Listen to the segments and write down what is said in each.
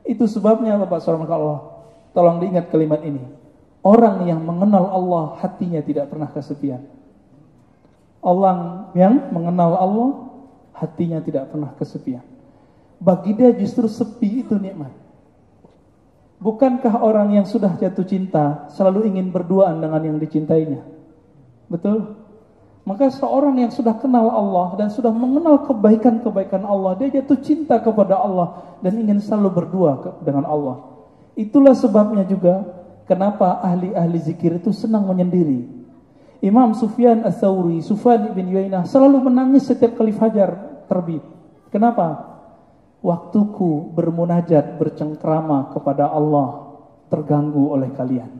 Itu sebabnya Bapak Saudara Allah, tolong diingat kalimat ini. Orang yang mengenal Allah, hatinya tidak pernah kesepian. Orang yang mengenal Allah, hatinya tidak pernah kesepian. Bagi dia justru sepi itu nikmat. Bukankah orang yang sudah jatuh cinta selalu ingin berduaan dengan yang dicintainya? Betul? Maka seorang yang sudah kenal Allah dan sudah mengenal kebaikan-kebaikan Allah, dia jatuh cinta kepada Allah dan ingin selalu berdua dengan Allah. Itulah sebabnya juga kenapa ahli-ahli zikir itu senang menyendiri. Imam Sufyan Ats-Tsauri, Sufyan bin Uyainah selalu menangis setiap kali fajar terbit. Kenapa? Waktuku bermunajat, bercengkrama kepada Allah terganggu oleh kalian.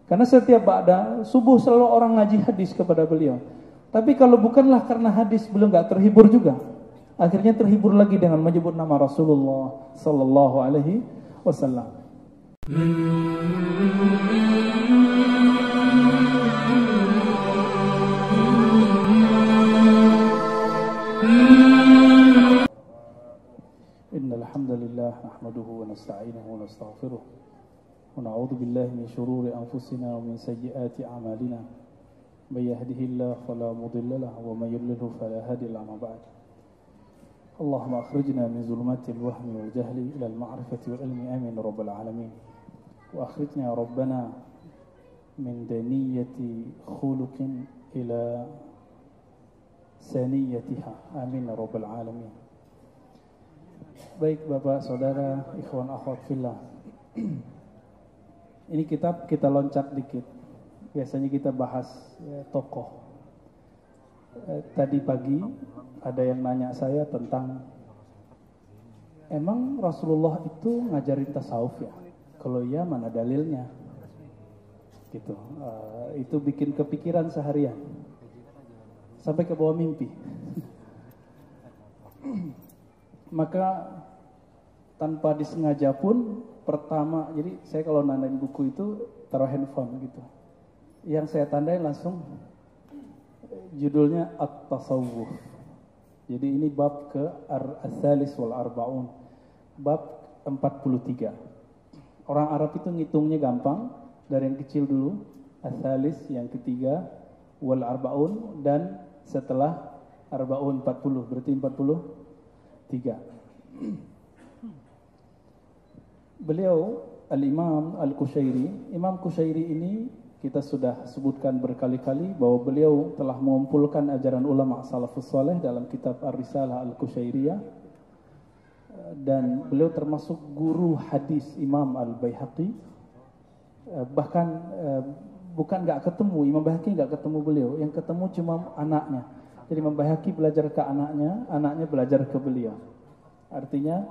Karena setiap ba'da subuh selalu orang ngaji hadis kepada beliau. Tapi kalau bukanlah karena hadis, beliau enggak terhibur juga. Akhirnya terhibur lagi dengan menyebut nama Rasulullah sallallahu alaihi wasallam. Innal hamdalillah nahmaduhu wa nasta'inuhu wa nastaghfiruh. ونعوذ بالله من شرور أنفسنا ومن سيئات أعمالنا من يهده الله فلا مضل له ومن يضلل فلا هادي له. بعد اللهم أخرجنا من ظلمات الوهم والجهل إلى المعرفة والعلم آمين رب العالمين. وأخرجنا يا ربنا من دنية خلق إلى saniyatiha amin ya rabbal alamin. Baik Bapak Saudara, ikhwan akhwat fillah, ini kitab kita loncat dikit. Biasanya kita bahas tokoh. Tadi pagi ada yang nanya saya tentang, emang Rasulullah itu ngajarin tasawuf ya? Kalau iya mana dalilnya? Gitu. Itu bikin kepikiran seharian sampai ke bawah mimpi. Maka tanpa disengaja pun pertama, jadi saya kalau nandain buku itu taruh handphone gitu. Yang saya tandain langsung judulnya At-Tasawuf. Jadi ini bab ke Ats-Tsalis wal Arba'un, bab 43. Orang Arab itu ngitungnya gampang, dari yang kecil dulu, Ats-Tsalis yang ketiga, wal Arba'un, dan setelah Arba'un 40, berarti 43. Beliau Al-Imam Al-Qushairi, Imam Qushairi ini kita sudah sebutkan berkali-kali bahwa beliau telah mengumpulkan ajaran ulama salafus saleh dalam kitab Ar-Risalah Al-Qushairiyah, dan beliau termasuk guru hadis Imam Al-Baihaqi. Bahkan bukan enggak ketemu, Imam Baihaqi enggak ketemu beliau, yang ketemu cuma anaknya. Jadi Imam Baihaqi belajar ke anaknya, anaknya belajar ke beliau. Artinya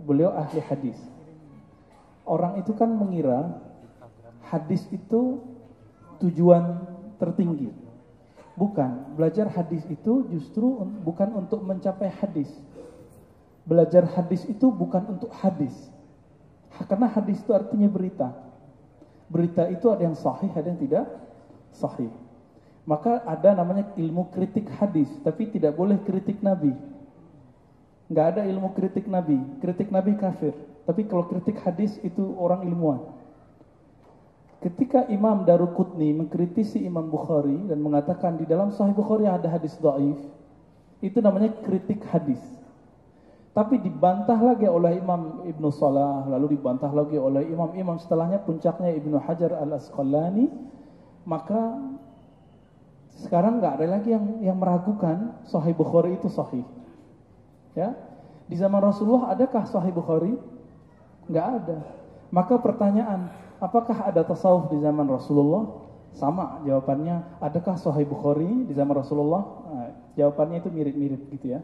beliau ahli hadis. Orang itu kan mengira hadis itu tujuan tertinggi. Bukan, belajar hadis itu justru bukan untuk mencapai hadis. Belajar hadis itu bukan untuk hadis. Karena hadis itu artinya berita. Berita itu ada yang sahih, ada yang tidak sahih. Maka ada namanya ilmu kritik hadis, tapi tidak boleh kritik Nabi. Enggak ada ilmu kritik Nabi. Kritik Nabi kafir. Tapi kalau kritik hadis itu orang ilmuwan. Ketika Imam Daruqutni mengkritisi Imam Bukhari dan mengatakan di dalam Sahih Bukhari ada hadis dhaif, itu namanya kritik hadis. Tapi dibantah lagi oleh Imam Ibnu Salah, lalu dibantah lagi oleh imam-imam setelahnya, puncaknya Ibnu Hajar Al-Asqalani. Maka sekarang enggak ada lagi yang meragukan Sahih Bukhari itu sahih. Ya, di zaman Rasulullah adakah Sahih Bukhari? Enggak ada. Maka pertanyaan, apakah ada tasawuf di zaman Rasulullah? Sama jawabannya, adakah Sahih Bukhari di zaman Rasulullah? Nah, jawabannya itu mirip-mirip gitu ya.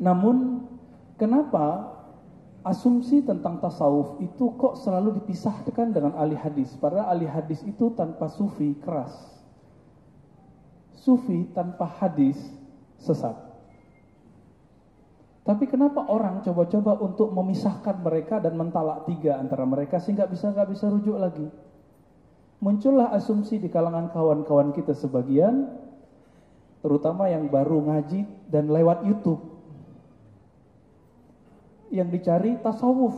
Namun kenapa asumsi tentang tasawuf itu kok selalu dipisahkan dengan ahli hadis? Padahal ahli hadis itu tanpa sufi keras. Sufi tanpa hadis sesat. Tapi kenapa orang coba-coba untuk memisahkan mereka dan mentalak tiga antara mereka sehingga nggak bisa rujuk lagi? Muncullah asumsi di kalangan kawan-kawan kita sebagian, terutama yang baru ngaji dan lewat YouTube. yang dicari tasawuf.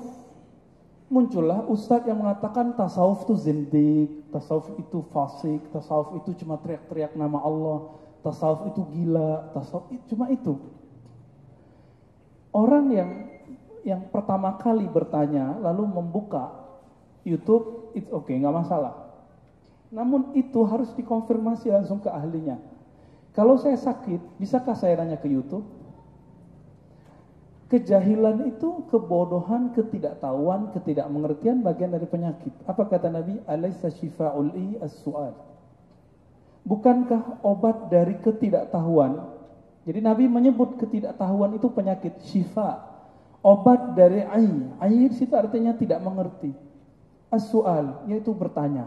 Muncullah ustadz yang mengatakan tasawuf itu zindik, tasawuf itu fasik, tasawuf itu cuma teriak-teriak nama Allah, tasawuf itu gila, tasawuf itu cuma itu. Orang yang pertama kali bertanya lalu membuka YouTube, it's okay, nggak masalah. Namun itu harus dikonfirmasi langsung ke ahlinya. Kalau saya sakit, bisakah saya nanya ke YouTube? Kejahilan itu kebodohan, ketidaktahuan, ketidakmengertian bagian dari penyakit. Apa kata Nabi? Alaysa shifa'ul as-su'al. Bukankah obat dari ketidaktahuan? Jadi Nabi menyebut ketidaktahuan itu penyakit, syifa. Obat dari ai di situ artinya tidak mengerti. As-su'al, yaitu bertanya.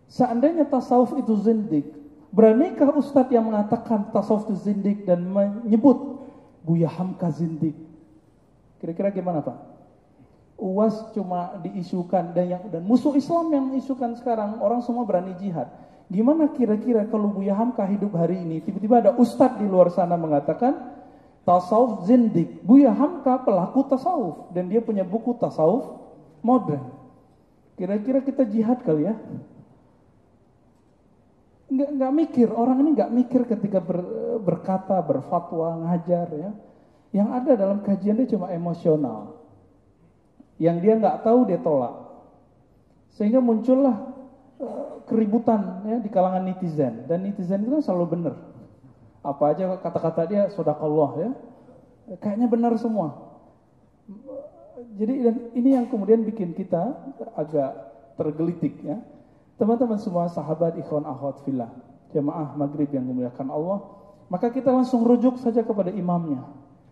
Seandainya tasawuf itu zindik, beranikah ustadz yang mengatakan tasawuf itu zindik dan menyebut Buya Hamka zindik? Kira-kira gimana Pak? UAS cuma diisukan dan musuh Islam yang isukan sekarang, orang semua berani jihad. Gimana kira-kira kalau Buya Hamka hidup hari ini, tiba-tiba ada ustadz di luar sana mengatakan tasawuf zindik. Buya Hamka pelaku tasawuf dan dia punya buku tasawuf modern. Kira-kira kita jihad kali ya? Nggak mikir, orang ini nggak mikir ketika berkata, berfatwa, ngajar ya. Yang ada dalam kajian dia cuma emosional. Yang dia nggak tahu dia tolak. Sehingga muncullah keributan ya di kalangan netizen. Dan netizen itu kan selalu benar. Apa aja kata-kata dia sodaqallah ya. Kayaknya benar semua. Jadi dan ini yang kemudian bikin kita agak tergelitik ya. Teman-teman semua sahabat ikhwan akhwat fillah, jamaah maghrib yang memuliakan Allah, maka kita langsung rujuk saja kepada imamnya.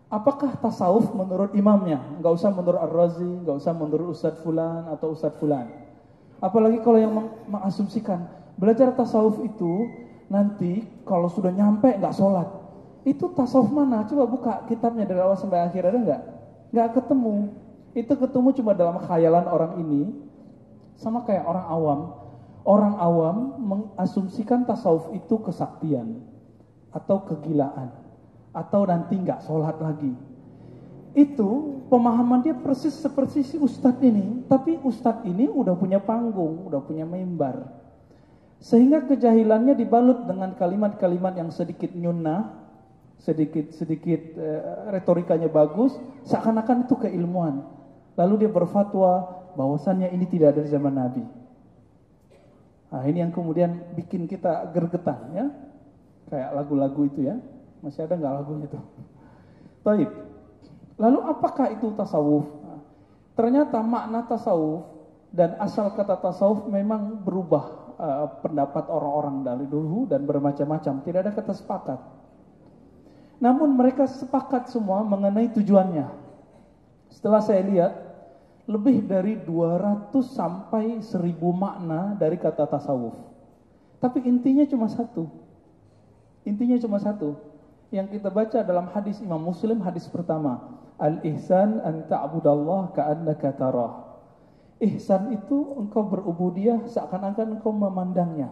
Apakah tasawuf menurut imamnya? Enggak usah menurut Ar-Razi, enggak usah menurut Ustadz Fulan atau Ustadz Fulan. Apalagi kalau yang mengasumsikan belajar tasawuf itu nanti kalau sudah nyampe enggak sholat. Itu tasawuf mana? Coba buka kitabnya dari awal sampai akhir, ada enggak? Enggak ketemu. Itu ketemu cuma dalam khayalan orang ini, sama kayak orang awam. Orang awam mengasumsikan tasawuf itu kesaktian atau kegilaan atau nanti nggak sholat lagi. Itu pemahaman dia persis seperti si ustadz ini, tapi ustadz ini udah punya panggung, udah punya mimbar, sehingga kejahilannya dibalut dengan kalimat-kalimat yang sedikit nyunnah, sedikit retorikanya bagus, seakan-akan itu keilmuan. Lalu dia berfatwa bahwasannya ini tidak ada di zaman Nabi. Nah ini yang kemudian bikin kita gergetan ya. Kayak lagu-lagu itu ya. Masih ada nggak lagunya itu? Baik. Lalu apakah itu tasawuf? Nah, ternyata makna tasawuf dan asal kata tasawuf memang berubah pendapat orang-orang dari dulu dan bermacam-macam. Tidak ada kata sepakat. Namun mereka sepakat semua mengenai tujuannya. Setelah saya lihat lebih dari 200 sampai 1000 makna dari kata tasawuf. Tapi intinya cuma satu. Intinya cuma satu. Yang kita baca dalam hadis Imam Muslim, hadis pertama. Al-ihsan an ta'budallah ka'annaka tarah. Ihsan itu engkau berubudiyah seakan-akan engkau memandangnya.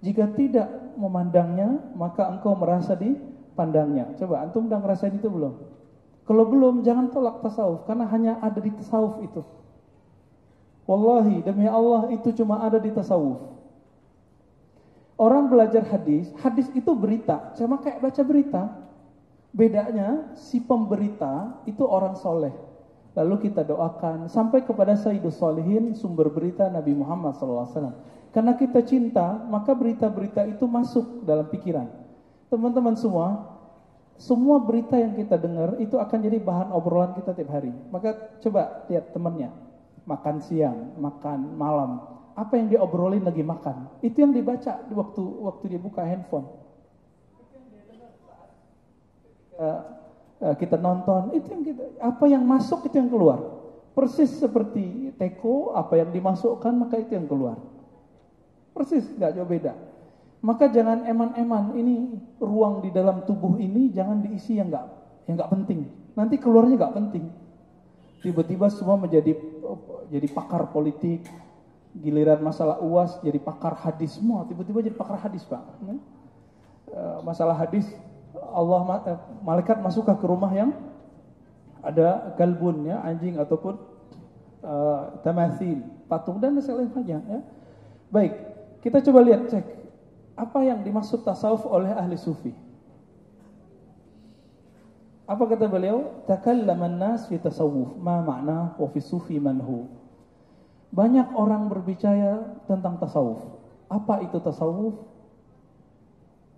Jika tidak memandangnya, maka engkau merasa dipandangnya. Coba, antum udah ngerasain itu belum? Kalau belum, jangan tolak tasawuf, karena hanya ada di tasawuf itu. Wallahi, demi Allah, itu cuma ada di tasawuf. Orang belajar hadis, hadis itu berita, sama kayak baca berita. Bedanya, si pemberita itu orang soleh. Lalu kita doakan, sampai kepada Sayyidus Sholihin, sumber berita Nabi Muhammad SAW. Karena kita cinta, maka berita-berita itu masuk dalam pikiran. Teman-teman semua berita yang kita dengar itu akan jadi bahan obrolan kita tiap hari. Maka coba lihat temannya, makan siang, makan malam, apa yang dia obrolin lagi makan. Itu yang dibaca di waktu dia buka handphone. Kita nonton, itu yang apa yang masuk itu yang keluar. Persis seperti teko, apa yang dimasukkan maka itu yang keluar. Persis, nggak jauh beda. Maka jangan eman-eman, ini ruang di dalam tubuh ini jangan diisi yang nggak penting. Nanti keluarnya nggak penting. Tiba-tiba semua jadi pakar politik, giliran masalah UAS jadi pakar hadis semua. Tiba-tiba jadi pakar hadis Pak. Masalah hadis, malaikat masuk ke rumah yang Ada kalbun ya, anjing ataupun tamathil, patung dan lain-lainnya ya. Baik, kita coba lihat cek apa yang dimaksud tasawuf oleh ahli sufi. Apa kata beliau? Takallaman nas fi tasawuf, ma ma'na wa fi sufi manhu. Banyak orang berbicara tentang tasawuf. Apa itu tasawuf?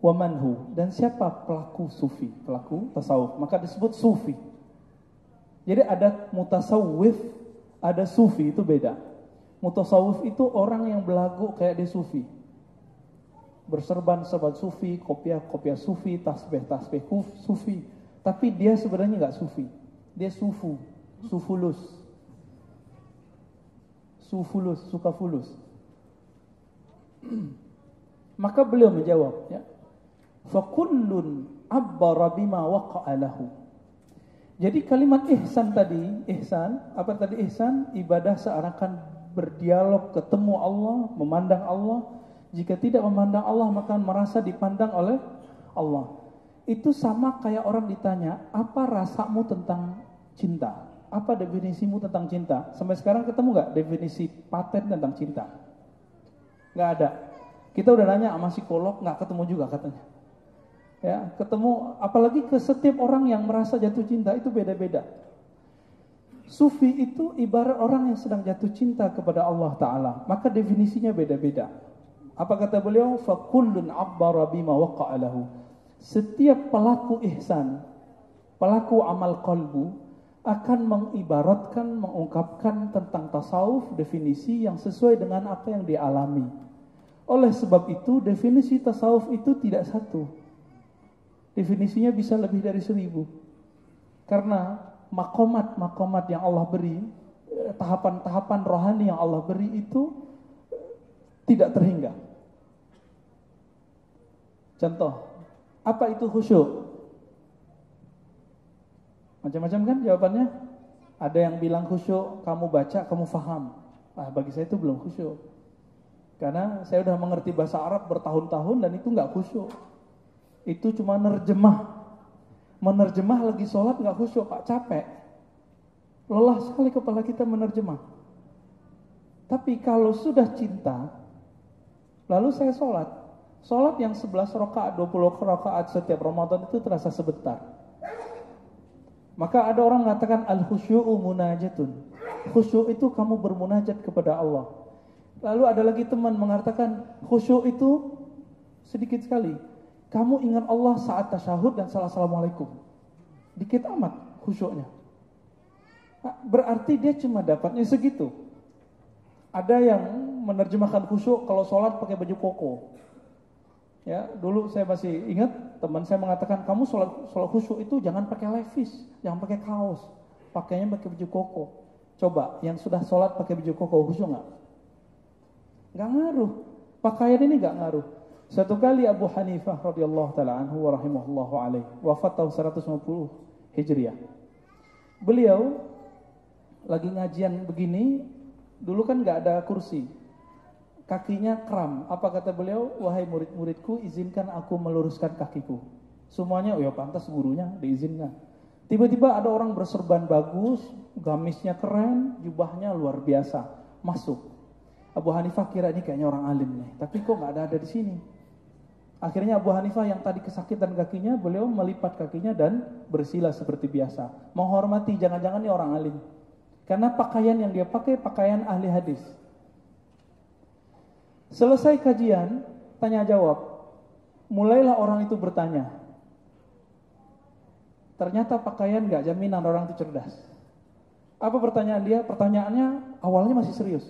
Wa manhu, dan siapa pelaku sufi, pelaku tasawuf? Maka disebut sufi. Jadi ada mutasawwif, ada sufi, itu beda. Mutasawwif itu orang yang belagu kayak dia sufi. Berserban-serban sufi, kopiah-kopiah sufi, tasbih-tasbih sufi. Tapi dia sebenarnya enggak sufi. Dia sufulus. Suka fulus. Maka beliau menjawab, ya. Fa kullun abbara bima waqa'a lahu. Jadi kalimat ihsan tadi, ihsan? Ibadah seakan berdialog, ketemu Allah, memandang Allah. Jika tidak memandang Allah, maka merasa dipandang oleh Allah. Itu sama kayak orang ditanya, apa rasamu tentang cinta? Apa definisimu tentang cinta? Sampai sekarang ketemu gak definisi paten tentang cinta? Gak ada. Kita udah nanya sama psikolog, gak ketemu juga katanya. Ya, ketemu, apalagi ke setiap orang yang merasa jatuh cinta itu beda-beda. Sufi itu ibarat orang yang sedang jatuh cinta kepada Allah Ta'ala, maka definisinya beda-beda. Apa kata beliau? Fakullun abbara bima waqa'a lahu. Setiap pelaku ihsan, pelaku amal qalbu akan mengibaratkan, mengungkapkan tentang tasawuf definisi yang sesuai dengan apa yang dialami. Oleh sebab itu definisi tasawuf itu tidak satu. Definisinya bisa lebih dari 1000. Karena makomat yang Allah beri, tahapan-tahapan rohani yang Allah beri itu tidak terhingga. Contoh, apa itu khusyuk? Macam-macam kan jawabannya. Ada yang bilang khusyuk, kamu baca, kamu faham. Bagi saya itu belum khusyuk. Karena saya sudah mengerti bahasa Arab bertahun-tahun dan itu enggak khusyuk. Itu cuma menerjemah lagi sholat nggak khusyuk, Pak, capek, lelah sekali kepala kita menerjemah. Tapi kalau sudah cinta, lalu saya sholat yang 11 rakaat, 20 rakaat setiap Ramadan itu terasa sebentar. Maka ada orang mengatakan al-khusyu'u munajatun. Khusyuk itu kamu bermunajat kepada Allah. Lalu ada lagi teman mengatakan khusyuk itu sedikit sekali. Kamu ingat Allah saat tasyahud dan assalamualaikum. Dikit amat khusyuknya. Berarti dia cuma dapatnya segitu. Ada yang menerjemahkan khusyuk kalau sholat pakai baju koko. Ya, dulu saya masih ingat teman saya mengatakan kamu sholat khusyuk itu jangan pakai levis, jangan pakai kaos, pakainya pakai baju koko. Coba yang sudah sholat pakai baju koko khusyuk nggak? Nggak ngaruh. Pakaian ini nggak ngaruh. Satu kali Abu Hanifah radhiyallahu taala anhu wa rahimahullahu alaihi wafat tahun 150 Hijriah. Beliau lagi ngajian begini, dulu kan enggak ada kursi. Kakinya kram. Apa kata beliau? Wahai murid-muridku, izinkan aku meluruskan kakiku. Semuanya, oh ya pantas gurunya diizinkan. Tiba-tiba ada orang berserban bagus, gamisnya keren, jubahnya luar biasa, masuk. Abu Hanifah kira ini kayaknya orang alim nih, tapi kok enggak ada di sini. Akhirnya Abu Hanifah yang tadi kesakitan kakinya, beliau melipat kakinya dan bersila seperti biasa. Menghormati, jangan-jangan ini orang alim. Karena pakaian yang dia pakai, pakaian ahli hadis. Selesai kajian, tanya jawab. Mulailah orang itu bertanya. Ternyata pakaian gak jaminan orang itu cerdas. Apa pertanyaan dia? Pertanyaannya awalnya masih serius.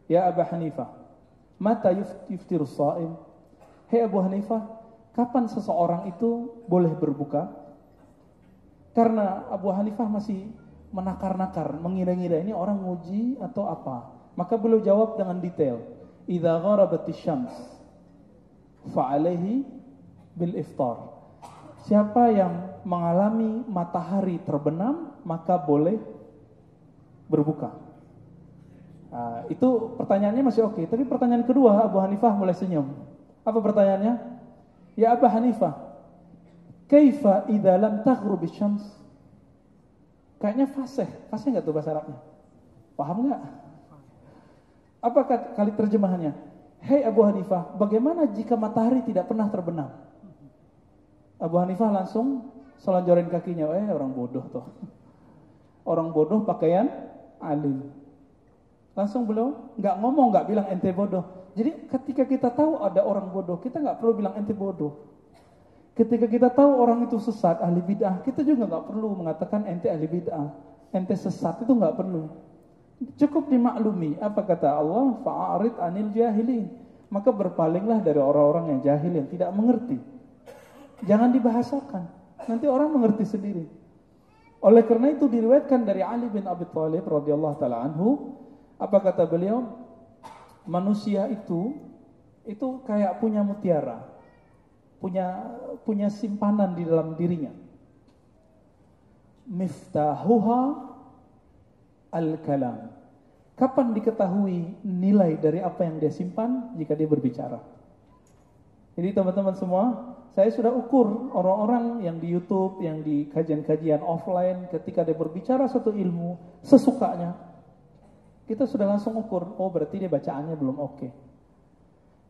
Ya Abu Hanifah, mata yuftirus sha'im? Hei Abu Hanifah, kapan seseorang itu boleh berbuka? Karena Abu Hanifah masih menakar-nakar, mengira-ngira ini orang nguji atau apa. Maka beliau jawab dengan detail. Idza gharabatis syams fa'alaihi bil iftar. Siapa yang mengalami matahari terbenam, maka boleh berbuka. Nah, itu pertanyaannya masih oke. Tapi pertanyaan kedua, Abu Hanifah mulai senyum. Apa pertanyaannya? Ya Abu Hanifah, kaifa idza lam taghrub asy-syams? Kayaknya fasih nggak tuh bahasa Arabnya? Paham nggak? Apa kali terjemahannya? Hei Abu Hanifah, bagaimana jika matahari tidak pernah terbenam? Abu Hanifah langsung selonjorin kakinya. Orang bodoh tuh. Orang bodoh pakaian alim. Langsung beliau nggak ngomong, nggak bilang ente bodoh. Jadi ketika kita tahu ada orang bodoh, kita nggak perlu bilang ente bodoh. Ketika kita tahu orang itu sesat, ahli bid'ah, kita juga nggak perlu mengatakan ente ahli bid'ah, ente sesat, itu nggak perlu. Cukup dimaklumi. Apa kata Allah? Fa'arid anil jahilin. Maka berpalinglah dari orang-orang yang jahil, yang tidak mengerti. Jangan dibahasakan. Nanti orang mengerti sendiri. Oleh karena itu diriwayatkan dari Ali bin Abi Thalib radhiyallahu taala anhu, apa kata beliau? Manusia itu kayak punya mutiara. Punya simpanan di dalam dirinya. Miftahuha al-kalam. Kapan diketahui nilai dari apa yang dia simpan? Jika dia berbicara. Jadi teman-teman semua, saya sudah ukur orang-orang yang di YouTube, yang di kajian-kajian offline, ketika dia berbicara satu ilmu sesukanya, kita sudah langsung ukur, oh berarti dia bacaannya belum oke.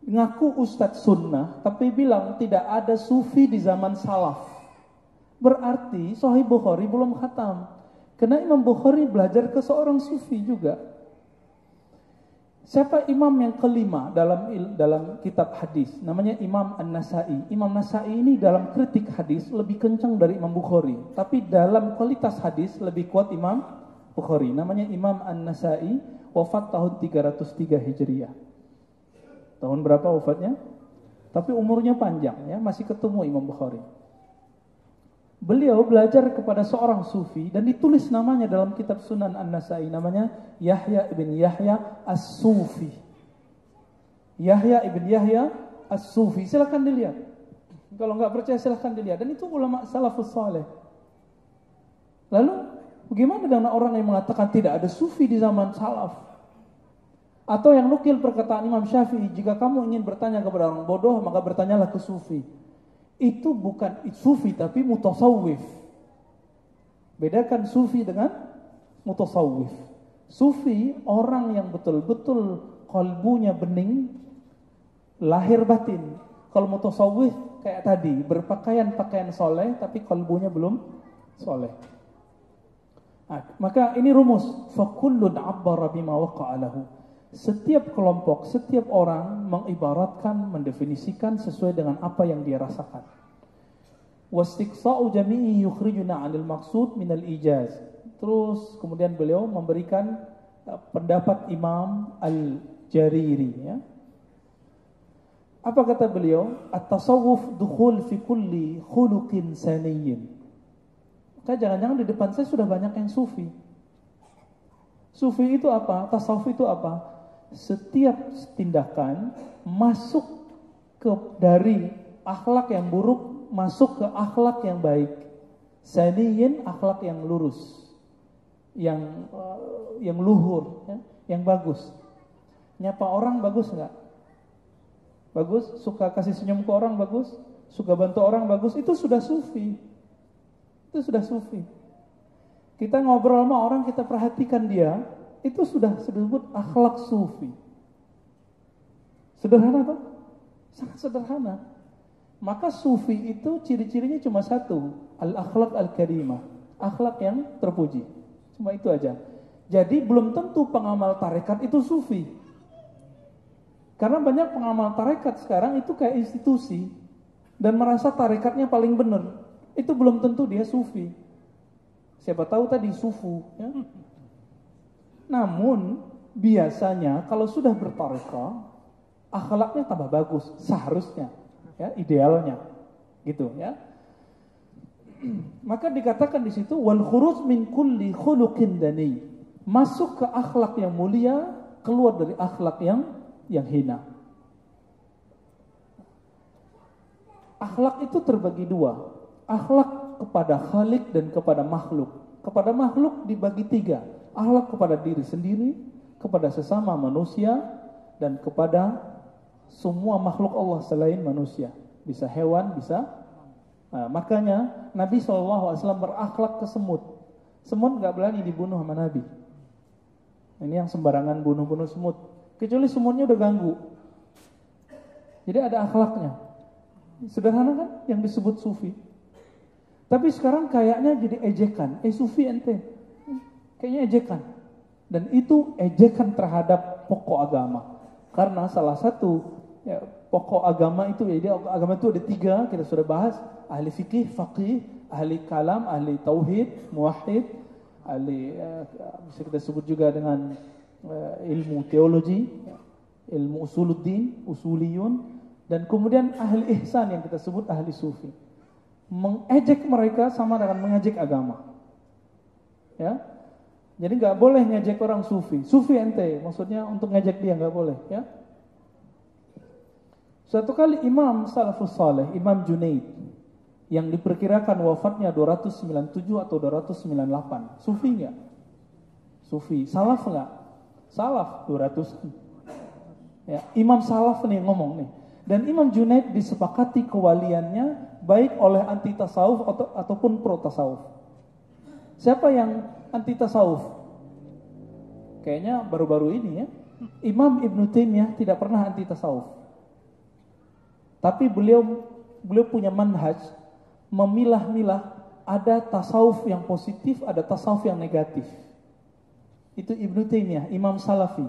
Ngaku Ustadz Sunnah, tapi bilang tidak ada sufi di zaman salaf. Berarti Sahih Bukhari belum khatam. Karena Imam Bukhari belajar ke seorang sufi juga. Siapa imam yang kelima dalam kitab hadis? Namanya Imam An-Nasai. Imam Nasai ini dalam kritik hadis lebih kencang dari Imam Bukhari. Tapi dalam kualitas hadis lebih kuat Imam Bukhari. Namanya Imam An-Nasai, wafat tahun 303 Hijriah. Tahun berapa wafatnya? Tapi umurnya panjang ya, masih ketemu Imam Bukhari. Beliau belajar kepada seorang sufi dan ditulis namanya dalam kitab Sunan An-Nasai, namanya Yahya ibn Yahya As-Sufi. Yahya ibn Yahya As-Sufi, silakan dilihat. Kalau nggak percaya silakan dilihat. Dan itu ulama salafus saleh. Lalu bagaimana dengan orang yang mengatakan tidak ada sufi di zaman salaf? Atau yang nukil perkataan Imam Syafi'i, jika kamu ingin bertanya kepada orang bodoh, maka bertanyalah ke sufi. Itu bukan sufi, tapi mutasawwif. Bedakan sufi dengan mutasawwif. Sufi, orang yang betul-betul kalbunya bening, lahir batin. Kalau mutasawwif, kayak tadi, berpakaian pakaian soleh, tapi kalbunya belum soleh. Maka ini rumus. Fakullun abbara bima waqa'a lahu. Setiap kelompok, setiap orang mengibaratkan, mendefinisikan sesuai dengan apa yang dia rasakan. Wastiqsa'u jami'i yukhrijuna 'anil maqsud minal ijaz. Terus kemudian beliau memberikan pendapat Imam Al-Jariri ya. Apa kata beliau? At-tasawuf dukhul fi kulli khuluqin saniyyin. Maka jangan-jangan di depan saya sudah banyak yang sufi. Sufi itu apa? Tasawuf itu apa? Setiap tindakan masuk dari akhlak yang buruk masuk ke akhlak yang baik. Saniyin, akhlak yang lurus, yang luhur, ya, yang bagus. Nyapa orang bagus nggak? Bagus. Suka kasih senyum ke orang bagus. Suka bantu orang bagus. Itu sudah sufi. Itu sudah sufi. Kita ngobrol sama orang, kita perhatikan dia, itu sudah disebut akhlak sufi. Sederhana toh? Sangat sederhana. Maka sufi itu ciri-cirinya cuma satu, al-akhlaq al-karimah, akhlak yang terpuji. Cuma itu aja. Jadi belum tentu pengamal tarekat itu sufi. Karena banyak pengamal tarekat sekarang itu kayak institusi dan merasa tarekatnya paling benar. Itu belum tentu dia sufi. Siapa tahu tadi sufu ya. Namun biasanya kalau sudah bertarekah, akhlaknya tambah bagus seharusnya, ya, idealnya, gitu ya. Maka dikatakan di situ wal khuruj min kulli khuluqin dani, masuk ke akhlak yang mulia, keluar dari akhlak yang hina. Akhlak itu terbagi dua, akhlak kepada Khalik dan kepada makhluk. Kepada makhluk dibagi tiga, akhlak kepada diri sendiri, kepada sesama manusia, dan kepada semua makhluk Allah selain manusia. Bisa hewan, bisa. Nah, makanya Nabi SAW berakhlak ke semut. Semut nggak berani dibunuh sama Nabi. Ini yang sembarangan bunuh-bunuh semut. Kecuali semutnya udah ganggu. Jadi ada akhlaknya. Sederhana kan yang disebut sufi. Tapi sekarang kayaknya jadi ejekan. Sufi ente. Kayaknya ejekan. Dan itu ejekan terhadap pokok agama. Karena salah satu pokok agama itu, jadi agama itu ada 3, kita sudah bahas. Ahli fikih, faqih, ahli kalam, ahli tauhid, muwahhid, ahli bisa kita sebut juga dengan ilmu teologi, ilmu usuluddin, usuliyun, dan kemudian ahli ihsan yang kita sebut ahli sufi. Mengejek mereka sama dengan mengejek agama. Ya. Jadi nggak boleh ngejek orang sufi. Sufi ente, maksudnya untuk ngejek dia nggak boleh, ya. Suatu kali Imam Salafus Saleh, Imam Junaid, yang diperkirakan wafatnya 297 atau 298. Sufi enggak? Sufi. Salaf enggak? Salaf 200. Ya, Imam Salaf nih ngomong nih. Dan Imam Junaid disepakati kewaliannya baik oleh anti tasawuf ataupun pro tasawuf. Siapa yang anti tasawuf? Kayaknya baru-baru ini ya. Imam Ibnu Taimiyah tidak pernah anti tasawuf. Tapi beliau punya manhaj memilah-milah, ada tasawuf yang positif, ada tasawuf yang negatif. Itu Ibnu Taimiyah, Imam Salafi.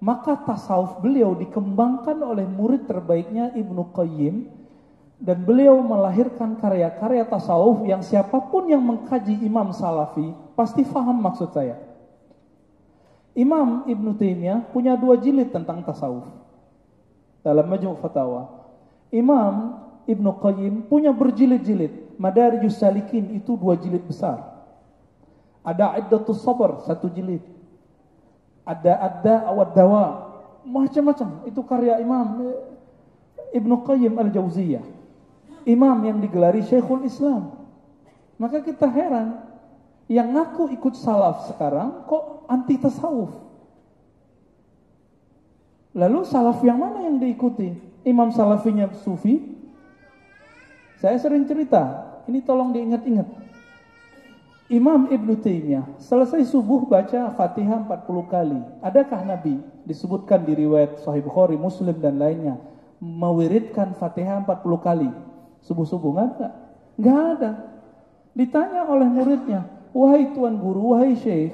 Maka tasawuf beliau dikembangkan oleh murid terbaiknya Ibnu Qayyim, dan beliau melahirkan karya-karya tasawuf yang siapapun yang mengkaji Imam Salafi pasti faham maksud saya. Imam Ibnu Taimiyah punya 2 jilid tentang tasawuf dalam Majmu' Fatawa. Imam Ibnu Qayyim punya berjilid-jilid. Madarijus Salikin itu 2 jilid besar. Ada Iddatus Sabr 1 jilid. Ada Ad-Da' wa Dawa, macam-macam. Itu karya Imam Ibnu Qayyim Al-Jauziyah. Imam yang digelari Syekhul Islam. Maka kita heran, yang ngaku ikut salaf sekarang kok anti tasawuf. Lalu salaf yang mana yang diikuti? Imam salafinya sufi. Saya sering cerita, ini tolong diingat-ingat. Imam Ibnu Taimiyah selesai subuh baca Fatihah 40 kali. Adakah Nabi disebutkan di riwayat Sahih Bukhari, Muslim dan lainnya mewiridkan Fatihah 40 kali subuh-subuh? Enggak ada. Ditanya oleh muridnya, "Wahai tuan guru, wahai syekh,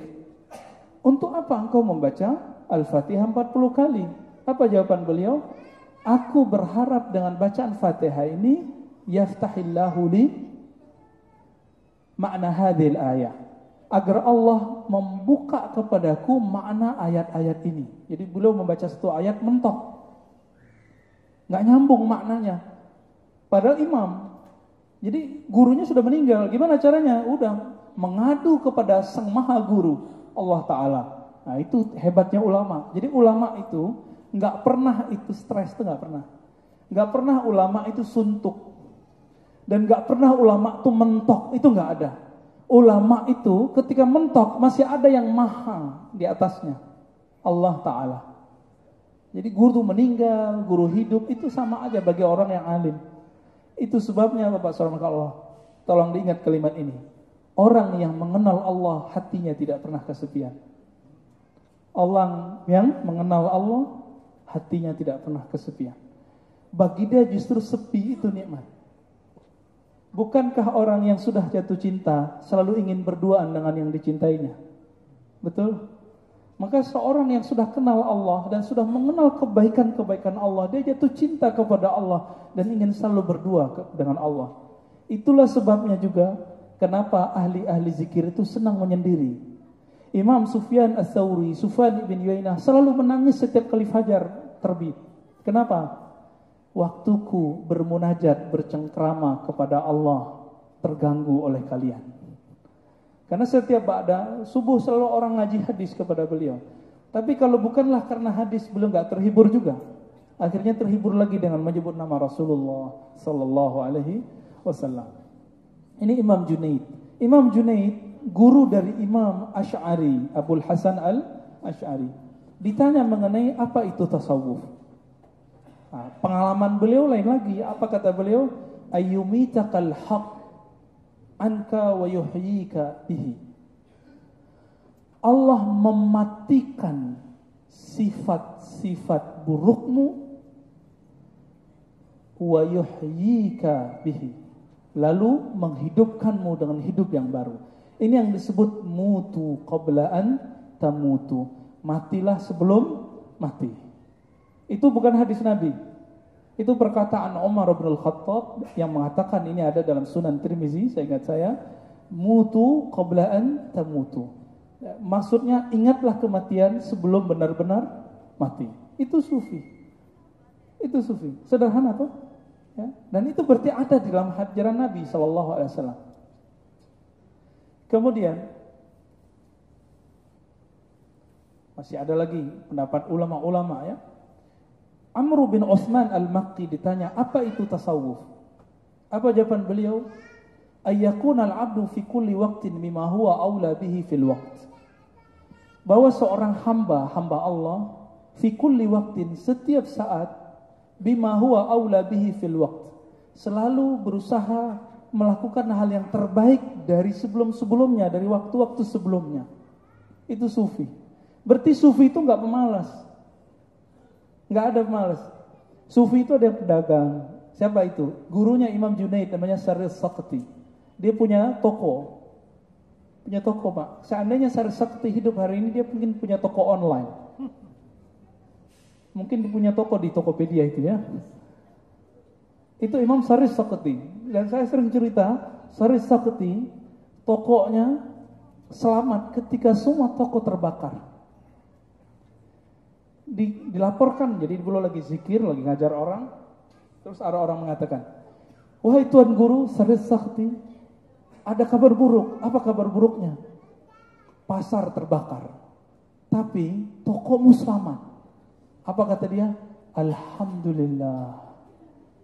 untuk apa engkau membaca Al-Fatihah 40 kali?" Apa jawaban beliau? "Aku berharap dengan bacaan Fatihah ini yaftahillahu li makna hadhil ayat, agar Allah membuka kepadaku makna ayat-ayat ini." Jadi beliau membaca satu ayat mentok, nggak nyambung maknanya. Padahal imam. Jadi gurunya sudah meninggal. Gimana caranya? Udah mengadu kepada sang maha guru Allah Ta'ala. Nah itu hebatnya ulama. Jadi ulama itu nggak pernah itu stres, itu nggak pernah. Nggak pernah ulama itu suntuk. Dan nggak pernah ulama itu mentok, itu nggak ada. Ulama itu ketika mentok masih ada yang maha di atasnya, Allah Ta'ala. Jadi guru meninggal, guru hidup itu sama aja bagi orang yang alim. Itu sebabnya Bapak Saudara Allah, tolong diingat kalimat ini. Orang yang mengenal Allah hatinya tidak pernah kesepian. Orang yang mengenal Allah hatinya tidak pernah kesepian. Bagi dia justru sepi itu nikmat. Bukankah orang yang sudah jatuh cinta selalu ingin berduaan dengan yang dicintainya? Betul? Maka seorang yang sudah kenal Allah dan sudah mengenal kebaikan-kebaikan Allah, dia jatuh cinta kepada Allah dan ingin selalu berdua dengan Allah. Itulah sebabnya juga kenapa ahli-ahli zikir itu senang menyendiri. Imam Sufyan Ats-Tsauri, Sufyan bin Uyainah selalu menangis setiap kali fajar terbit. Kenapa? Waktuku bermunajat, bercengkrama kepada Allah terganggu oleh kalian. Karena setiap ba'da subuh selalu orang ngaji hadis kepada beliau. Tapi kalau bukanlah karena hadis, beliau enggak terhibur juga. Akhirnya terhibur lagi dengan menyebut nama Rasulullah sallallahu alaihi wasallam. Ini Imam Junaid. Imam Junaid guru dari Imam Asy'ari, Abul Hasan Al-Asy'ari. Ditanya mengenai apa itu tasawuf. Nah, pengalaman beliau lain lagi. Apa kata beliau? Ayyumitakal haq anka wa yuhyika bihi. Allah mematikan sifat-sifat burukmu, wa yuhyika bihi, lalu menghidupkanmu dengan hidup yang baru. Ini yang disebut mutu qabla an tamutu, matilah sebelum mati. Itu bukan hadis Nabi, itu perkataan Umar bin Al-Khattab yang mengatakan, ini ada dalam Sunan Tirmizi, saya ingat mutu qabla an tamutu, maksudnya ingatlah kematian sebelum benar-benar mati. Itu sufi, itu sufi, sederhana tuh ya? Dan itu berarti ada di dalam ajaran Nabi SAW. Kemudian masih ada lagi pendapat ulama-ulama ya. Amr bin Utsman al-Makki ditanya, apa itu tasawuf? Apa jawaban beliau? Ayyakuna al-'abdu fi kulli waqtin mimma huwa aula bihi fil waqt. Bahwa seorang hamba Allah fi kulli waqtin, setiap saat, bima huwa aula bihi fil waqt, selalu berusaha melakukan hal yang terbaik dari sebelum-sebelumnya, dari waktu-waktu sebelumnya. Itu sufi. Berarti sufi itu enggak pemalas. Enggak ada pemalas. Sufi itu ada yang pedagang. Siapa itu? Gurunya Imam Junaid, namanya Syarif Sakti. Dia punya toko. Punya toko, Pak. Seandainya Syarif Sakti hidup hari ini, dia mungkin punya toko online. Mungkin dia punya toko di Tokopedia itu ya. Itu Imam Syarif Sakti. Dan saya sering cerita, Syarif Sakti tokonya selamat ketika semua toko terbakar. Dilaporkan, jadi dulu lagi zikir, lagi ngajar orang, terus ada orang mengatakan, wahai Tuan Guru Syarif Sakti, ada kabar buruk. Apa kabar buruknya? Pasar terbakar, tapi tokomu selamat. Apa kata dia? Alhamdulillah.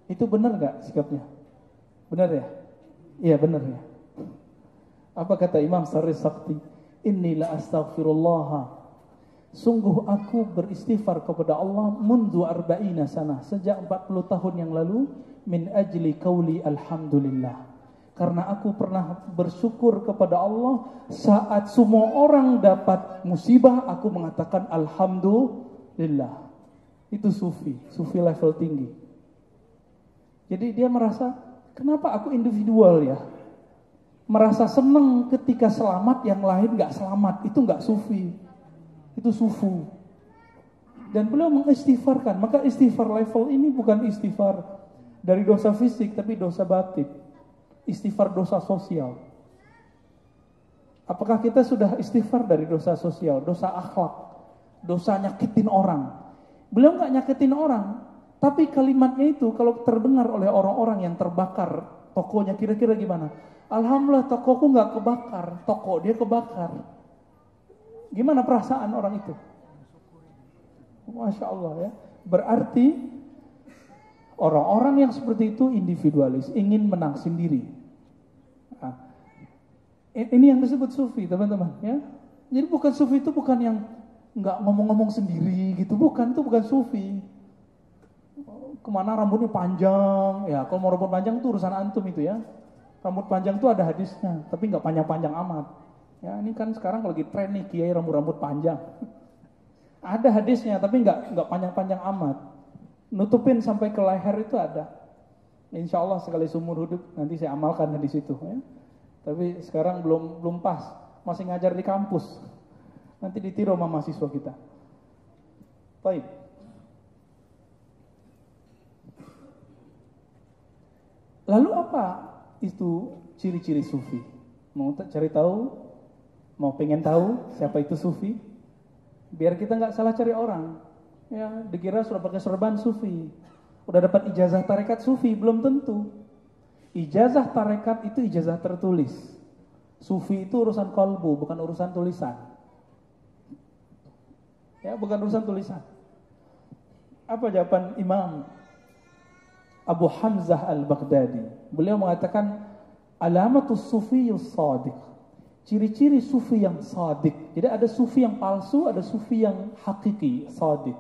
Itu benar gak sikapnya? Benar ya? Iya benar ya. Apa kata Imam Syarif Sakti? Inni la astaghfirullah, sungguh aku beristighfar kepada Allah mundu arba'ina sanah, sejak 40 tahun yang lalu, min ajli qauli alhamdulillah, karena aku pernah bersyukur kepada Allah saat semua orang dapat musibah, aku mengatakan alhamdulillah. Itu sufi, sufi level tinggi. Jadi dia merasa, kenapa aku individual ya? Merasa senang ketika selamat, yang lain gak selamat. Itu gak sufi, itu sufu. Dan beliau mengistighfarkan. Maka istighfar level ini bukan istighfar dari dosa fisik, tapi dosa batin. Istighfar dosa sosial. Apakah kita sudah istighfar dari dosa sosial, dosa akhlak, dosa nyakitin orang? Beliau gak nyakitin orang, tapi kalimatnya itu kalau terdengar oleh orang-orang yang terbakar tokonya, kira-kira gimana? Alhamdulillah tokoku gak kebakar, toko dia kebakar. Gimana perasaan orang itu? Masya Allah ya. Berarti orang-orang yang seperti itu individualis, ingin menang sendiri. Nah, ini yang disebut sufi, teman-teman ya. Jadi bukan sufi itu bukan yang nggak ngomong-ngomong sendiri gitu, bukan, itu bukan sufi. Kemana rambutnya panjang, ya kalau mau rambut panjang itu urusan antum itu ya. Rambut panjang itu ada hadisnya, tapi nggak panjang-panjang amat. Ya ini kan sekarang lagi tren nih kiai rambut-rambut panjang. Ada hadisnya, tapi nggak panjang-panjang amat. Nutupin sampai ke leher itu ada. Insya Allah sekali seumur hidup nanti saya amalkan hadis itu. Ya. Tapi sekarang belum pas, masih ngajar di kampus. Nanti ditiru sama mahasiswa kita. Baik. Lalu apa itu ciri-ciri sufi? Mau cari tahu? Mau pengen tahu siapa itu sufi? Biar kita nggak salah cari orang. Ya, dikira sudah pakai serban sufi. Udah dapat ijazah tarekat sufi, belum tentu. Ijazah tarekat itu ijazah tertulis. Sufi itu urusan kalbu, bukan urusan tulisan. Ya, bukan urusan tulisan. Apa jawaban Imam Abu Hamzah Al-Baghdadi? Beliau mengatakan alamatus sufiyyus shadiq. Ciri-ciri sufi yang shadiq. Jadi ada sufi yang palsu, ada sufi yang hakiki, shadiq.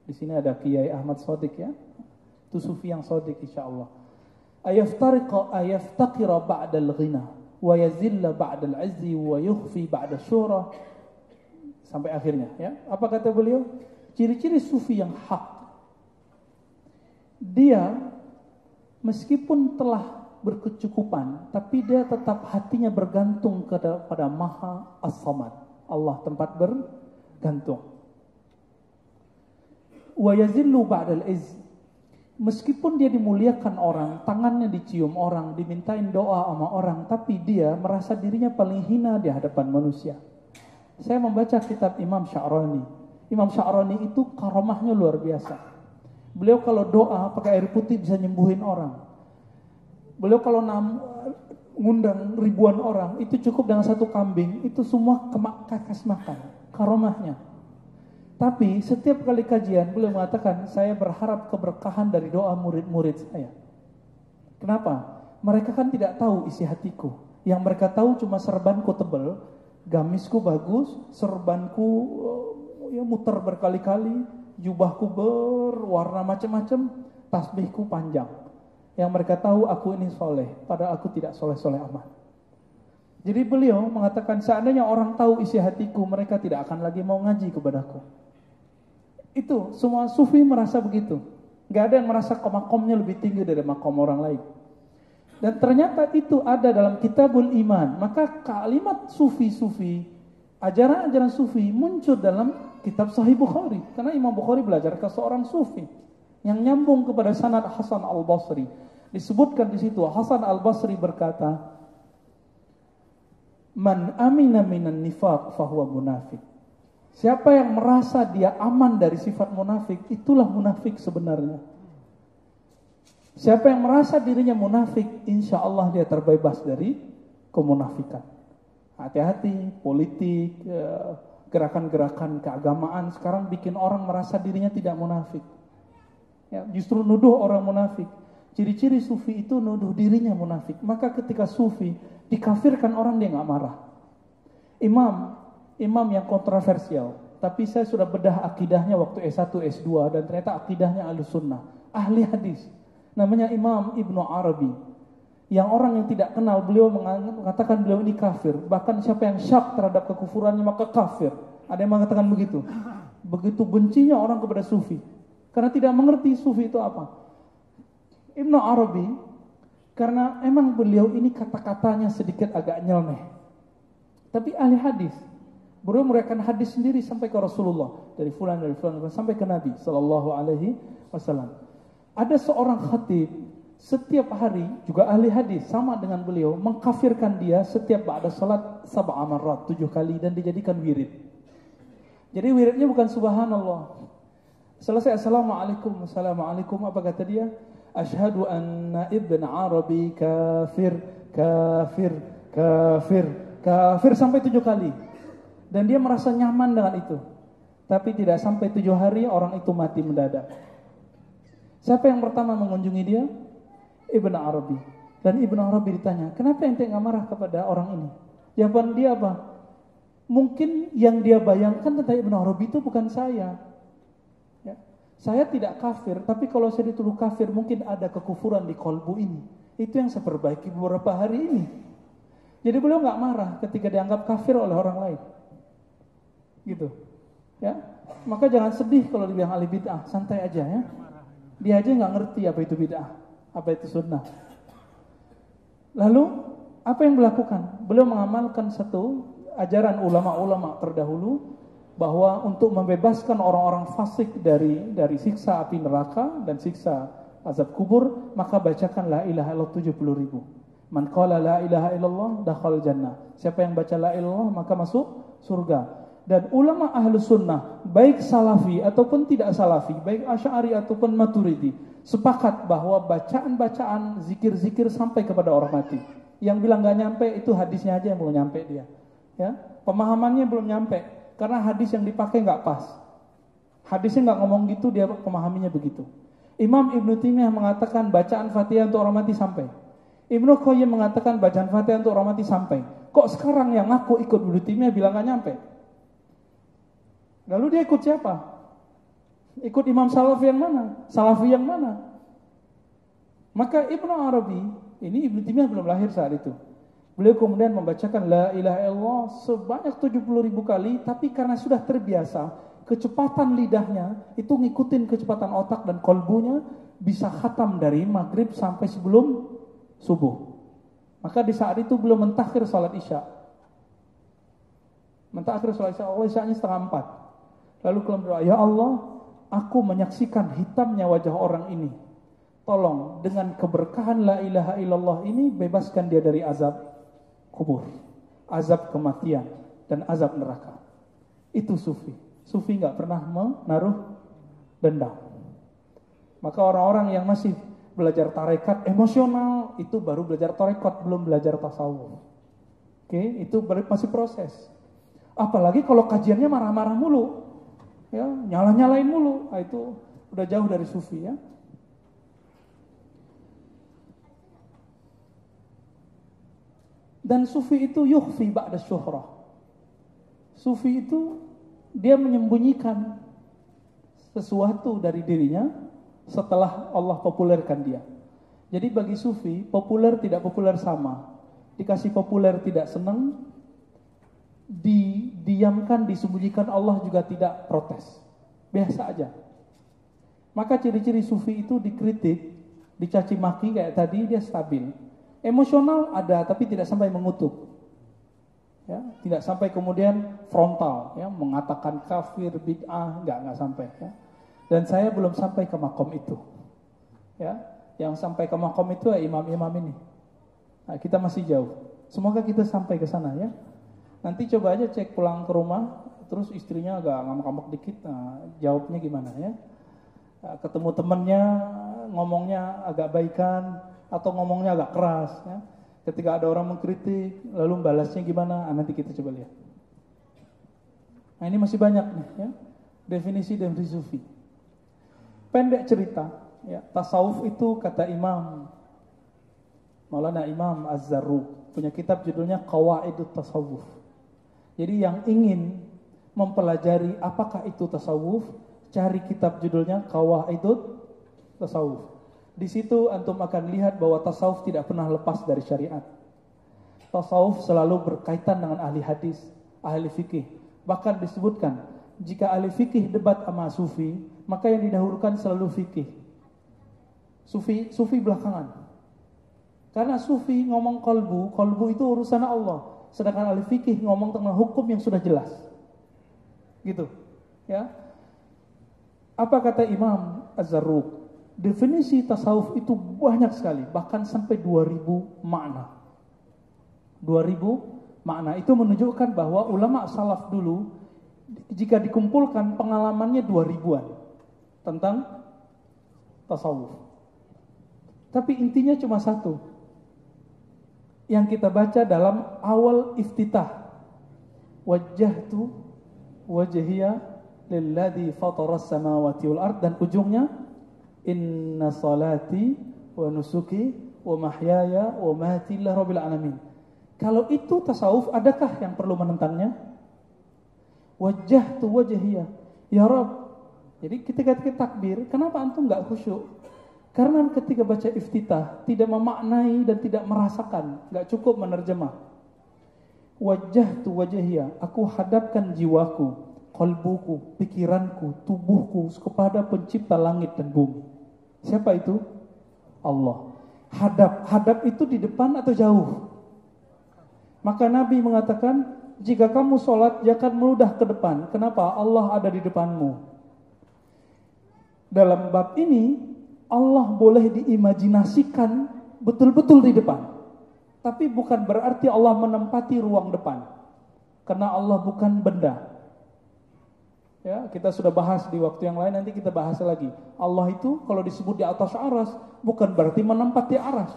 Di sini ada Kiai Ahmad Shadiq ya. Itu sufi yang shadiq insyaallah. Ayaftaqira ba'dal ghina wa yazilla ba'dal 'izzi wa yukhfi ba'da syura. Sampai akhirnya, ya. Apa kata beliau? Ciri-ciri sufi yang hak. Dia meskipun telah berkecukupan, tapi dia tetap hatinya bergantung kepada Maha As-Samad. Allah tempat bergantung. Wa yazillu ba'dal 'izz. Meskipun dia dimuliakan orang, tangannya dicium orang, dimintain doa sama orang, tapi dia merasa dirinya paling hina di hadapan manusia. Saya membaca kitab Imam Sya'rani. Imam Sya'rani itu karamahnya luar biasa. Beliau kalau doa pakai air putih bisa nyembuhin orang. Beliau kalau ngundang ribuan orang, itu cukup dengan satu kambing, itu semua kakas makan. Karamahnya. Tapi setiap kali kajian beliau mengatakan, saya berharap keberkahan dari doa murid-murid saya. Kenapa? Mereka kan tidak tahu isi hatiku. Yang mereka tahu cuma serbanku tebal, gamisku bagus, serbanku ya muter berkali-kali, jubahku berwarna macam-macam, tasbihku panjang. Yang mereka tahu aku ini soleh, padahal aku tidak soleh-soleh amat. Jadi beliau mengatakan, seandainya orang tahu isi hatiku, mereka tidak akan lagi mau ngaji kepadaku. Itu semua sufi merasa begitu. Gak ada yang merasa makomnya lebih tinggi dari makom orang lain. Dan ternyata itu ada dalam Kitabul Iman. Maka kalimat sufi-sufi, ajaran-ajaran sufi muncul dalam kitab Sahih Bukhari. Karena Imam Bukhari belajar ke seorang sufi yang nyambung kepada sanad Hasan Al-Basri. Disebutkan di situ Hasan Al-Basri berkata, "Man amina minan nifaq fahuwa munafiq." Siapa yang merasa dia aman dari sifat munafik, itulah munafik sebenarnya. Siapa yang merasa dirinya munafik, insya Allah dia terbebas dari kemunafikan. Hati-hati, politik, gerakan-gerakan keagamaan sekarang bikin orang merasa dirinya tidak munafik. Ya, justru nuduh orang munafik. Ciri-ciri sufi itu nuduh dirinya munafik. Maka ketika sufi dikafirkan orang, dia nggak marah. Imam yang kontroversial, tapi saya sudah bedah akidahnya waktu S1, S2, dan ternyata akidahnya Ahlussunnah, ahli hadis. Namanya Imam Ibnu Arabi. Yang orang yang tidak kenal beliau mengatakan beliau ini kafir. Bahkan siapa yang syak terhadap kekufurannya maka kafir. Ada yang mengatakan begitu. Begitu bencinya orang kepada sufi, karena tidak mengerti sufi itu apa. Ibnu Arabi, karena emang beliau ini kata-katanya sedikit agak nyeleneh, tapi ahli hadis. Beliau meriwayatkan hadis sendiri sampai ke Rasulullah, dari fulan sampai ke Nabi sallallahu alaihi wasallam. Ada seorang khatib setiap hari juga ahli hadis sama dengan beliau mengkafirkan dia setiap ba'da salat 7 marrat, 7 kali, dan dijadikan wirid. Jadi wiridnya bukan subhanallah. Selesai assalamualaikum, apa kata dia? Asyhadu anna Ibn Arabi kafir sampai 7 kali. Dan dia merasa nyaman dengan itu. Tapi tidak sampai 7 hari orang itu mati mendadak. Siapa yang pertama mengunjungi dia? Ibn Arabi. Dan Ibn Arabi ditanya, kenapa ente gak marah kepada orang ini? Jawaban dia apa? Mungkin yang dia bayangkan tentang Ibn Arabi itu bukan saya. Ya. Saya tidak kafir, tapi kalau saya dituduh kafir, mungkin ada kekufuran di kolbu ini. Itu yang saya perbaiki beberapa hari ini. Jadi beliau gak marah ketika dianggap kafir oleh orang lain. Gitu. Ya. Maka jangan sedih kalau dibilang ahli bid'ah, santai aja ya. Dia aja nggak ngerti apa itu bid'ah, apa itu sunnah. Lalu apa yang beliau lakukan? Beliau mengamalkan satu ajaran ulama-ulama terdahulu, bahwa untuk membebaskan orang-orang fasik dari siksa api neraka dan siksa azab kubur, maka bacakan la ilaha illallah 70.000. Man qala la ilaha illallah dakhal jannah. Siapa yang baca la ilaha illallah maka masuk surga. Dan ulama Ahlus Sunnah, baik Salafi ataupun tidak Salafi, baik Asy'ari ataupun Maturidi, sepakat bahwa bacaan-bacaan zikir-zikir sampai kepada orang mati. Yang bilang gak nyampe itu hadisnya aja yang belum nyampe dia. Ya, pemahamannya belum nyampe karena hadis yang dipakai gak pas. Hadisnya gak ngomong gitu, dia pemahaminya begitu. Imam Ibnu Taimiyah mengatakan bacaan Fatihah untuk orang mati sampai. Ibnu Qayyim mengatakan bacaan Fatihah untuk orang mati sampai. Kok sekarang yang ngaku ikut Ibnu Taimiyah bilang gak nyampe? Lalu dia ikut siapa? Ikut Imam Salafi yang mana? Salafi yang mana? Maka Ibnu Arabi, ini Ibnu Taimiyah belum lahir saat itu. Beliau kemudian membacakan la ilaha illallah sebanyak 70.000 kali, tapi karena sudah terbiasa, kecepatan lidahnya itu ngikutin kecepatan otak dan kolbunya, bisa khatam dari maghrib sampai sebelum subuh. Maka di saat itu beliau mentakhir salat isya. Mentakhir salat isya, Allah isyanya 3:30. Lalu beliau berdoa, ya Allah, aku menyaksikan hitamnya wajah orang ini. Tolong dengan keberkahan la ilaha illallah ini bebaskan dia dari azab kubur, azab kematian, dan azab neraka. Itu sufi. Sufi nggak pernah menaruh dendam. Maka orang-orang yang masih belajar tarekat emosional itu baru belajar tarekat, belum belajar tasawuf. Oke, itu masih proses. Apalagi kalau kajiannya marah-marah mulu, ya nyalah-nyalain mulu, nah, itu udah jauh dari sufi ya. Dan sufi itu yukhfi ba'da syuhrah. Sufi itu dia menyembunyikan sesuatu dari dirinya setelah Allah populerkan dia. Jadi bagi sufi, populer tidak populer sama. Dikasih populer tidak senang, didiamkan, disembunyikan Allah juga tidak protes. Biasa aja. Maka ciri-ciri sufi itu dikritik, dicaci maki kayak tadi, dia stabil. Emosional ada, tapi tidak sampai mengutuk. Ya, tidak sampai kemudian frontal, ya, mengatakan kafir, bid'ah, enggak sampai. Ya. Dan saya belum sampai ke makom itu. Ya, yang sampai ke makom itu ya imam-imam ini. Nah, kita masih jauh. Semoga kita sampai ke sana ya. Nanti coba aja cek pulang ke rumah, terus istrinya agak ngambek-ngambek dikit, nah, jawabnya gimana ya? Ketemu temannya, ngomongnya agak baikan, atau ngomongnya agak keras ya. Ketika ada orang mengkritik lalu balasnya gimana, nanti kita coba lihat. Nah ini masih banyak nih ya, definisi sufi. Pendek cerita ya, tasawuf itu kata Imam Maulana Imam Az-Zarruq punya kitab judulnya Qawaidut Tasawuf. Jadi yang ingin mempelajari apakah itu tasawuf, cari kitab judulnya Qawaidut Tasawuf. Di situ antum akan lihat bahwa tasawuf tidak pernah lepas dari syariat. Tasawuf selalu berkaitan dengan ahli hadis, ahli fikih. Bahkan disebutkan, jika ahli fikih debat sama sufi, maka yang didahulukan selalu fikih. Sufi belakangan. Karena sufi ngomong kolbu itu urusan Allah. Sedangkan ahli fikih ngomong tentang hukum yang sudah jelas. Gitu. Ya. Apa kata Imam Az-Zarruq? Definisi tasawuf itu banyak sekali, bahkan sampai 2000 makna. 2000 makna itu menunjukkan bahwa ulama salaf dulu jika dikumpulkan pengalamannya 2000-an tentang tasawuf. Tapi intinya cuma satu. Yang kita baca dalam awal iftitah. Wajjahtu wajhiya lilladzi fataras samawati wal ard, dan ujungnya inna salati wa nusuki wa mahyaya wa mati lillahi rabbil alamin. Kalau itu tasawuf, adakah yang perlu menentangnya? Wajjahtu wajhiya ya Rabb. Jadi ketika kita takbir, kenapa antum enggak khusyuk? Karena ketika baca iftitah tidak memaknai dan tidak merasakan, enggak cukup menerjemah. Wajjahtu wajhiya, aku hadapkan jiwaku, qalbuku, pikiranku, tubuhku kepada pencipta langit dan bumi. Siapa itu? Allah. Hadap itu di depan atau jauh? Maka Nabi mengatakan, jika kamu sholat jangan meludah ke depan. Kenapa? Allah ada di depanmu. Dalam bab ini, Allah boleh diimajinasikan betul-betul di depan. Tapi bukan berarti Allah menempati ruang depan. Karena Allah bukan benda. Ya, kita sudah bahas di waktu yang lain, nanti kita bahas lagi. Allah itu kalau disebut di atas aras, bukan berarti menempat di aras.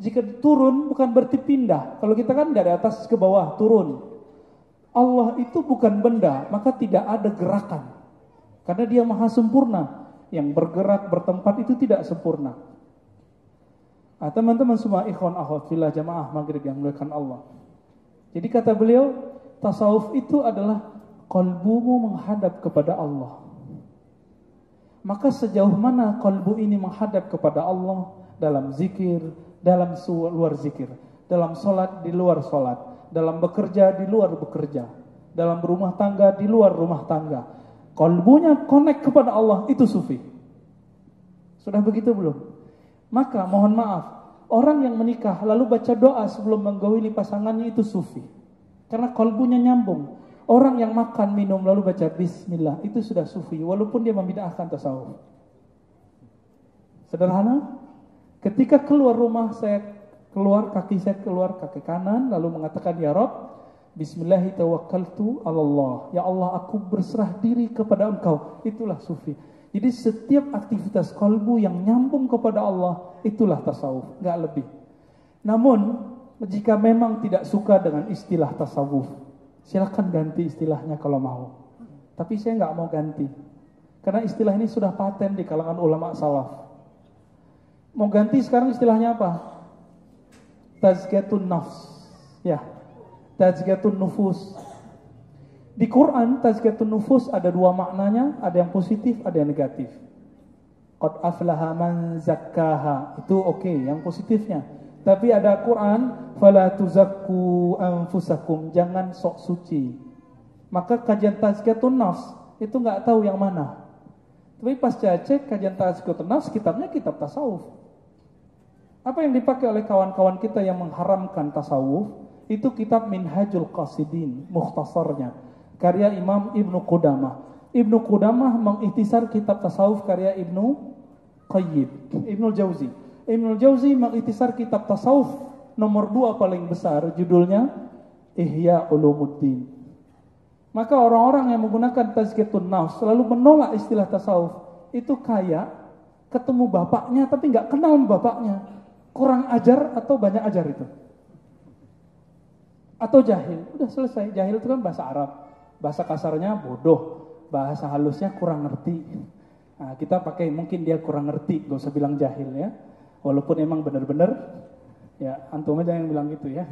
Jika turun, bukan berarti pindah. Kalau kita kan dari atas ke bawah, turun. Allah itu bukan benda, maka tidak ada gerakan. Karena dia maha sempurna. Yang bergerak, bertempat itu tidak sempurna. Nah, teman-teman semua ikhwan akhwat fillah jamaah maghrib yang dimuliakan Allah. Jadi kata beliau, tasawuf itu adalah qalbumu menghadap kepada Allah. Maka sejauh mana qalbu ini menghadap kepada Allah dalam zikir, dalam luar zikir, dalam sholat di luar sholat, dalam bekerja di luar bekerja, dalam berumah tangga di luar rumah tangga. Kalbunya connect kepada Allah, itu sufi. Sudah begitu belum? Maka mohon maaf, orang yang menikah lalu baca doa sebelum menggauli pasangannya itu sufi. Karena kalbunya nyambung. Orang yang makan minum lalu baca bismillah itu sudah sufi, walaupun dia membid'ahkan tasawuf. Sederhana. Ketika keluar rumah, kaki saya keluar kaki kanan, lalu mengatakan ya Rabb, bismillahi tawakkaltu 'alallah. Ya Allah, aku berserah diri kepada Engkau. Itulah sufi. Jadi setiap aktivitas kalbu yang nyambung kepada Allah, itulah tasawuf, enggak lebih. Namun, jika memang tidak suka dengan istilah tasawuf, silakan ganti istilahnya kalau mau. Tapi saya enggak mau ganti. Karena istilah ini sudah paten di kalangan ulama salaf. Mau ganti sekarang istilahnya apa? Tazkiyatun nafs. Ya, tazkiyatun nufus. Di Quran tazkiyatun nufus ada dua maknanya, ada yang positif, ada yang negatif. Qad aflaha man zakkaha, itu oke, yang positifnya. Tapi ada Quran, fala tuzakku anfusakum, jangan sok suci. Maka kajian tazkiyatun nafs itu enggak tahu yang mana. Tapi pas saya cek kajian tazkiyatun nafs, kitabnya kitab tasawuf. Apa yang dipakai oleh kawan-kawan kita yang mengharamkan tasawuf, itu kitab Minhajul Qasidin, mukhtasarnya, karya Imam Ibnu Qudamah. Ibnu Qudamah mengikhtisar kitab tasawuf karya Ibnu Jauzi. Ibnu Jauzi mengikhtisar kitab tasawuf nomor 2 paling besar, judulnya Ihya Ulumuddin. Maka orang-orang yang menggunakan tazkiyatun nafs lalu menolak istilah tasawuf, itu kayak ketemu bapaknya tapi nggak kenal bapaknya. Kurang ajar atau banyak ajar itu? Atau jahil? Udah selesai. Jahil itu kan bahasa Arab. Bahasa kasarnya bodoh. Bahasa halusnya kurang ngerti. Nah, kita pakai mungkin dia kurang ngerti, gak usah bilang jahil ya. Walaupun emang benar-benar, ya antum aja yang bilang gitu ya.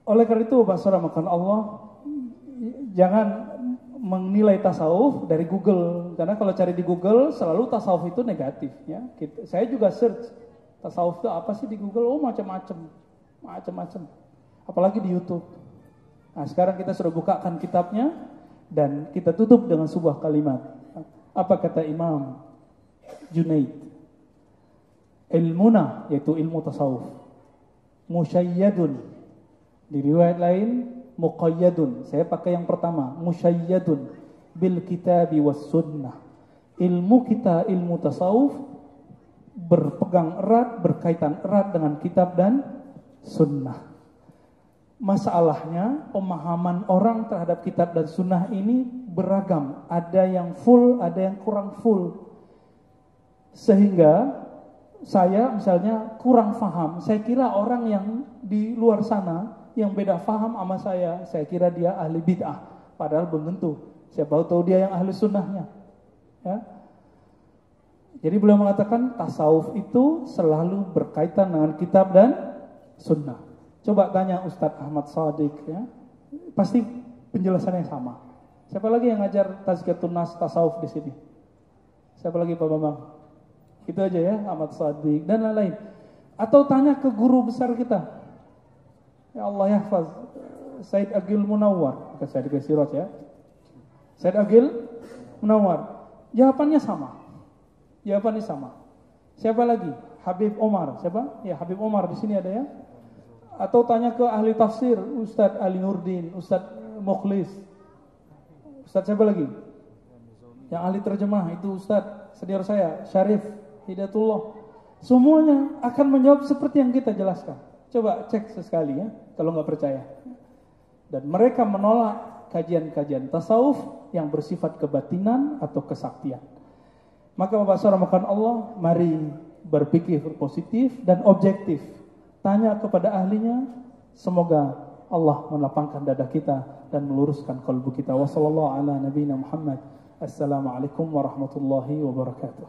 Oleh karena itu, Basara makan Allah, jangan menilai tasawuf dari Google, karena kalau cari di Google selalu tasawuf itu negatif ya. Saya juga search tasawuf itu apa sih di Google, oh macam-macam, apalagi di YouTube. Nah sekarang kita sudah bukakan kitabnya dan kita tutup dengan sebuah kalimat. Apa kata Imam Junaid? Ilmuna, yaitu ilmu tasawuf, musyayyadun, di riwayat lain muqayyadun. Saya pakai yang pertama, musyayyadun bil kitabi was sunnah. Ilmu kita, ilmu tasawuf berpegang erat, berkaitan erat dengan kitab dan sunnah. Masalahnya pemahaman orang terhadap kitab dan sunnah ini beragam. Ada yang full, ada yang kurang full. Sehingga saya misalnya kurang paham. Saya kira orang yang di luar sana yang beda faham sama saya kira dia ahli bid'ah, padahal belum tentu. Siapa tahu dia yang ahli sunnahnya. Ya. Jadi beliau mengatakan tasawuf itu selalu berkaitan dengan kitab dan sunnah. Coba tanya Ustadz Ahmad Shadiq ya, pasti penjelasannya sama. Siapa lagi yang ngajar tazkiyatun nas tasawuf di sini? Siapa lagi Pak Bambang? Itu aja ya, Ahmad Shadiq dan lain-lain. Atau tanya ke guru besar kita. Ya Allah yahfaz Said Agil Munawwar, bukan Said Agil Siraj ya. Said Agil Munawwar. Jawabannya sama. Siapa lagi? Habib Omar. Siapa? Ya Habib Omar di sini ada ya. Atau tanya ke ahli tafsir, Ustadz Ali Nurdin, Ustadz Mukhlis. Ustadz siapa lagi? Yang ahli terjemah itu Ustadz senior saya, Syarif Hidayatullah. Semuanya akan menjawab seperti yang kita jelaskan. Coba cek sesekali ya, kalau nggak percaya. Dan mereka menolak kajian-kajian tasawuf yang bersifat kebatinan atau kesaktian. Maka Bapak Saudara makan Allah, mari berpikir positif dan objektif. Tanya kepada ahlinya, semoga Allah melapangkan dada kita dan meluruskan kalbu kita. Wassallallahu ala nabiyina Muhammad. Assalamualaikum warahmatullahi wabarakatuh.